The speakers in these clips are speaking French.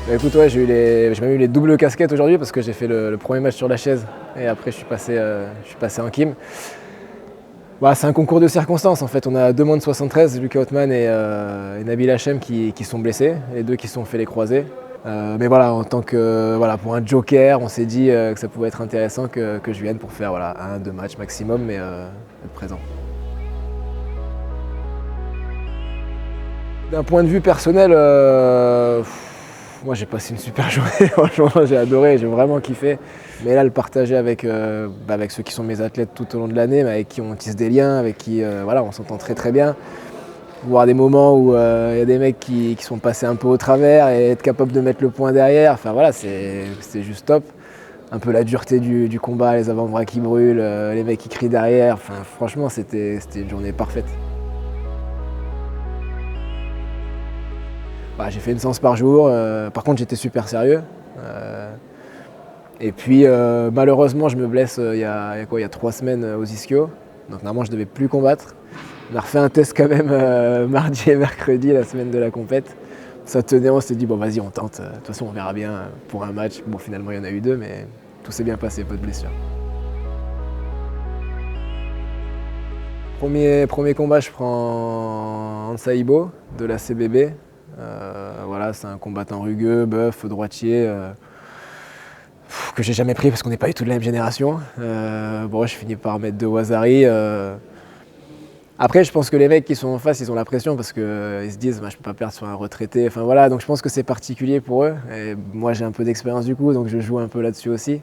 Bah, écoute, ouais, j'ai même eu les doubles casquettes aujourd'hui parce que j'ai fait le premier match sur la chaise et après je suis passé en Kim. Bah, c'est un concours de circonstances en fait. On a deux moins de 73, Lucas Othman et Nabil Hachem qui sont blessés, les deux qui se sont fait les croisés. Mais voilà, en tant que pour un joker, on s'est dit que ça pouvait être intéressant que je vienne pour faire un, deux matchs maximum, mais être présent. D'un point de vue personnel, moi j'ai passé une super journée, franchement j'ai adoré, j'ai vraiment kiffé. Mais là le partager avec ceux qui sont mes athlètes tout au long de l'année, mais avec qui on tisse des liens, avec qui on s'entend très très bien. Voir des moments où il y a des mecs qui sont passés un peu au travers et être capable de mettre le point derrière, enfin voilà, c'est juste top. Un peu la dureté du combat, les avant-bras qui brûlent, les mecs qui crient derrière, enfin franchement c'était une journée parfaite. Bah, j'ai fait une séance par jour, par contre j'étais super sérieux. Et puis malheureusement je me blesse il y a 3 semaines aux ischio, donc normalement je devais plus combattre. On a refait un test quand même mardi et mercredi, la semaine de la compète. Ça tenait, on s'est dit bon vas-y on tente, de toute façon on verra bien pour un match. Bon finalement il y en a eu 2 mais tout s'est bien passé, pas de blessure. Premier combat, je prends Ansa Ibo de la CBB. C'est un combattant rugueux, bœuf, droitier, que j'ai jamais pris parce qu'on n'est pas du tout de la même génération. Je finis par mettre 2 Wazari. Après, je pense que les mecs qui sont en face, ils ont la pression parce qu'ils se disent je peux pas perdre sur un retraité. Enfin voilà, donc je pense que c'est particulier pour eux. Et moi, j'ai un peu d'expérience du coup, donc je joue un peu là-dessus aussi.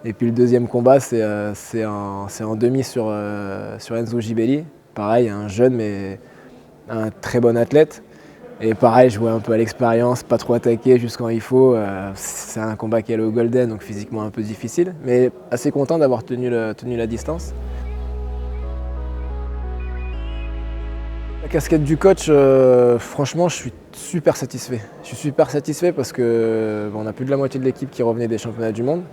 Et puis le deuxième combat, c'est en demi sur Enzo Gibelli. Pareil, un jeune mais un très bon athlète. Et pareil, jouer un peu à l'expérience, pas trop attaquer juste quand il faut. C'est un combat qui est au Golden, donc physiquement un peu difficile, mais assez content d'avoir tenu la distance. La casquette du coach, franchement, je suis super satisfait. Je suis super satisfait parce que on a plus de la moitié de l'équipe qui revenait des championnats du monde.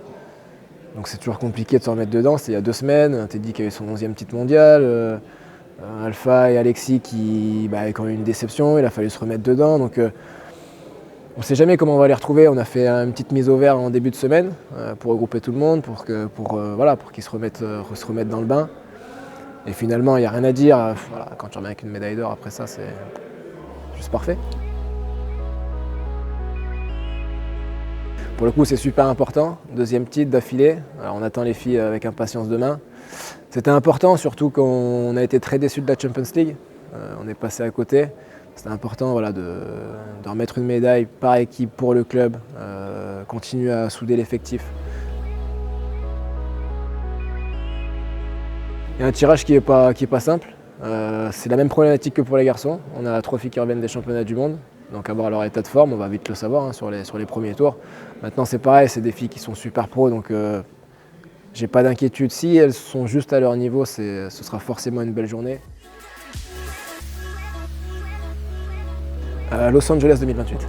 Donc c'est toujours compliqué de se remettre dedans. C'était il y a 2 semaines, Teddy qui a eu son 11e titre mondial. Alpha et Alexis qui ont eu une déception, il a fallu se remettre dedans. Donc on ne sait jamais comment on va les retrouver. On a fait une petite mise au vert en début de semaine pour regrouper tout le monde, pour qu'ils se remettent dans le bain. Et finalement, il n'y a rien à dire. Quand tu reviens avec une médaille d'or, après ça, c'est juste parfait. Pour le coup, c'est super important. 2e titre d'affilée. Alors, on attend les filles avec impatience demain. C'était important, surtout qu'on a été très déçus de la Champions League. On est passé à côté. C'était important de remettre une médaille par équipe pour le club, continuer à souder l'effectif. Il y a un tirage qui est pas simple. C'est la même problématique que pour les garçons. On a 3 filles qui reviennent des championnats du monde. Donc à voir leur état de forme, on va vite le savoir sur les premiers tours. Maintenant c'est pareil, c'est des filles qui sont super pro, donc j'ai pas d'inquiétude. Si elles sont juste à leur niveau, ce sera forcément une belle journée. Los Angeles 2028.